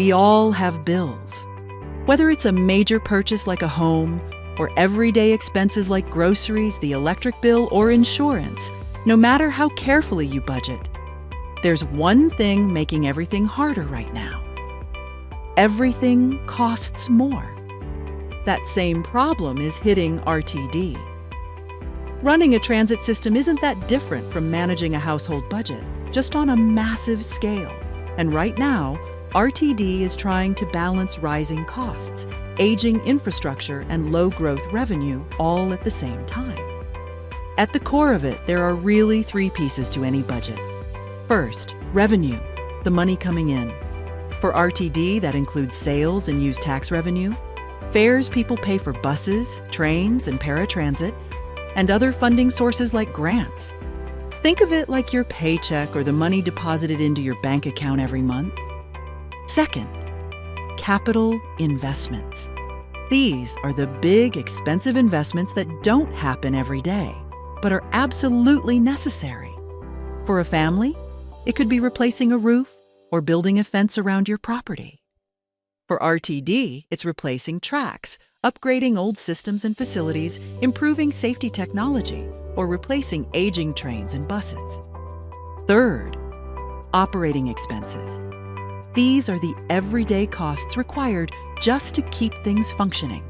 We all have bills. Whether it's a major purchase like a home, or everyday expenses like groceries, the electric bill, or insurance, no matter how carefully you budget, there's one thing making everything harder right now. Everything costs more. That same problem is hitting RTD. Running a transit system isn't that different from managing a household budget, just on a massive scale. And right now, RTD is trying to balance rising costs, aging infrastructure, and low-growth revenue all at the same time. At the core of it, there are really three pieces to any budget. First, revenue, the money coming in. For RTD, that includes sales and use tax revenue, fares people pay for buses, trains, and paratransit, and other funding sources like grants. Think of it like your paycheck or the money deposited into your bank account every month. Second, capital investments. These are the big, expensive investments that don't happen every day, but are absolutely necessary. For a family, it could be replacing a roof or building a fence around your property. For RTD, it's replacing tracks, upgrading old systems and facilities, improving safety technology, or replacing aging trains and buses. Third, operating expenses. These are the everyday costs required just to keep things functioning.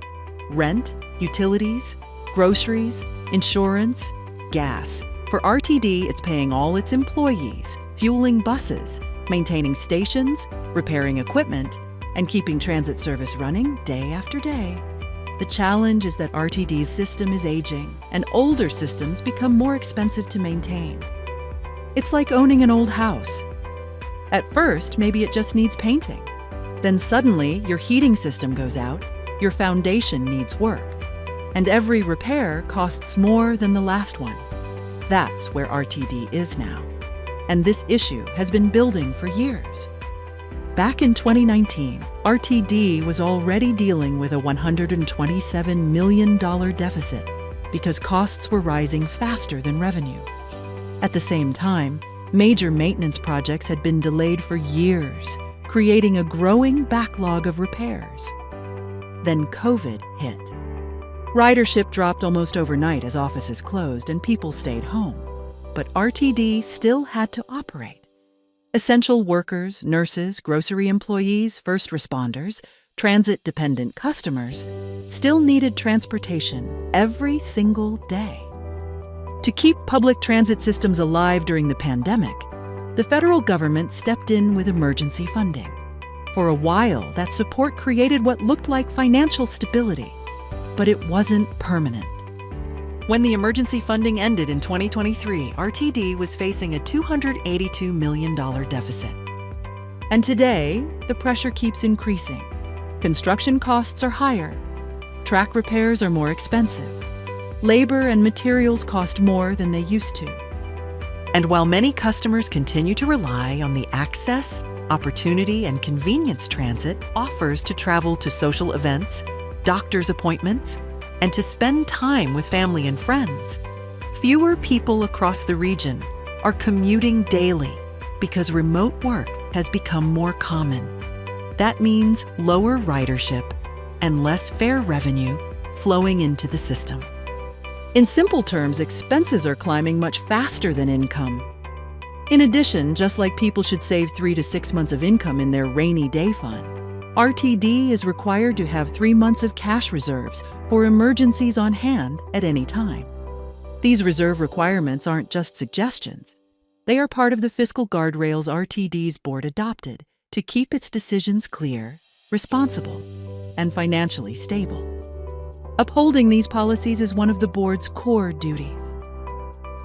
Rent, utilities, groceries, insurance, gas. For RTD, it's paying all its employees, fueling buses, maintaining stations, repairing equipment, and keeping transit service running day after day. The challenge is that RTD's system is aging, and older systems become more expensive to maintain. It's like owning an old house. At first, maybe it just needs painting. Then suddenly, your heating system goes out, your foundation needs work, and every repair costs more than the last one. That's where RTD is now. And this issue has been building for years. Back in 2019, RTD was already dealing with a $127 million deficit because costs were rising faster than revenue. At the same time, major maintenance projects had been delayed for years, creating a growing backlog of repairs. Then COVID hit. Ridership dropped almost overnight as offices closed and people stayed home. But RTD still had to operate. Essential workers, nurses, grocery employees, first responders, transit-dependent customers still needed transportation every single day. To keep public transit systems alive during the pandemic, the federal government stepped in with emergency funding. For a while, that support created what looked like financial stability, but it wasn't permanent. When the emergency funding ended in 2023, RTD was facing a $282 million deficit. And today, the pressure keeps increasing. Construction costs are higher. Track repairs are more expensive. Labor and materials cost more than they used to. And while many customers continue to rely on the access, opportunity, and convenience transit offers to travel to social events, doctor's appointments, and to spend time with family and friends, fewer people across the region are commuting daily because remote work has become more common. That means lower ridership and less fare revenue flowing into the system. In simple terms, expenses are climbing much faster than income. In addition, just like people should save 3 to 6 months of income in their rainy day fund, RTD is required to have 3 months of cash reserves for emergencies on hand at any time. These reserve requirements aren't just suggestions. They are part of the fiscal guardrails RTD's board adopted to keep its decisions clear, responsible, and financially stable. Upholding these policies is one of the board's core duties.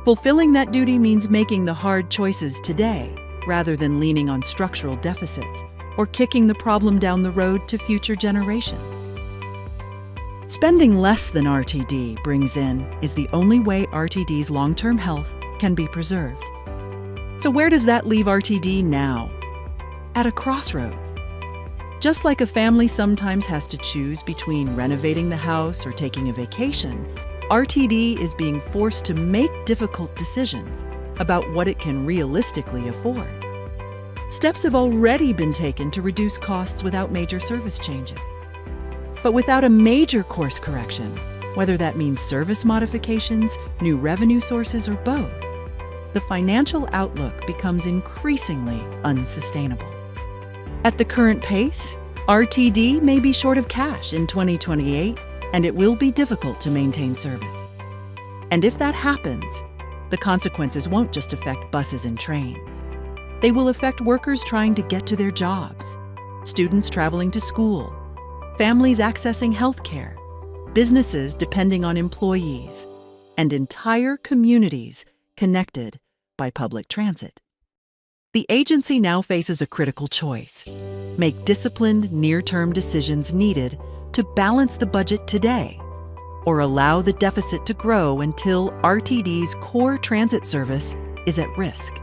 Fulfilling that duty means making the hard choices today rather than leaning on structural deficits or kicking the problem down the road to future generations. Spending less than RTD brings in is the only way RTD's long-term health can be preserved. So where does that leave RTD now? At a crossroads. Just like a family sometimes has to choose between renovating the house or taking a vacation, RTD is being forced to make difficult decisions about what it can realistically afford. Steps have already been taken to reduce costs without major service changes. But without a major course correction, whether that means service modifications, new revenue sources, or both, the financial outlook becomes increasingly unsustainable. At the current pace, RTD may be short of cash in 2028, and it will be difficult to maintain service. And if that happens, the consequences won't just affect buses and trains. They will affect workers trying to get to their jobs, students traveling to school, families accessing healthcare, businesses depending on employees, and entire communities connected by public transit. The agency now faces a critical choice: make disciplined, near-term decisions needed to balance the budget today, or allow the deficit to grow until RTD's core transit service is at risk.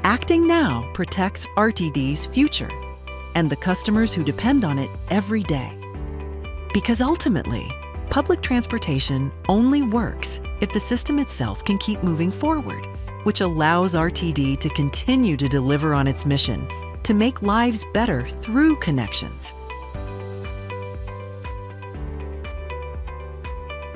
Acting now protects RTD's future and the customers who depend on it every day. Because ultimately, public transportation only works if the system itself can keep moving forward, which allows RTD to continue to deliver on its mission to make lives better through connections.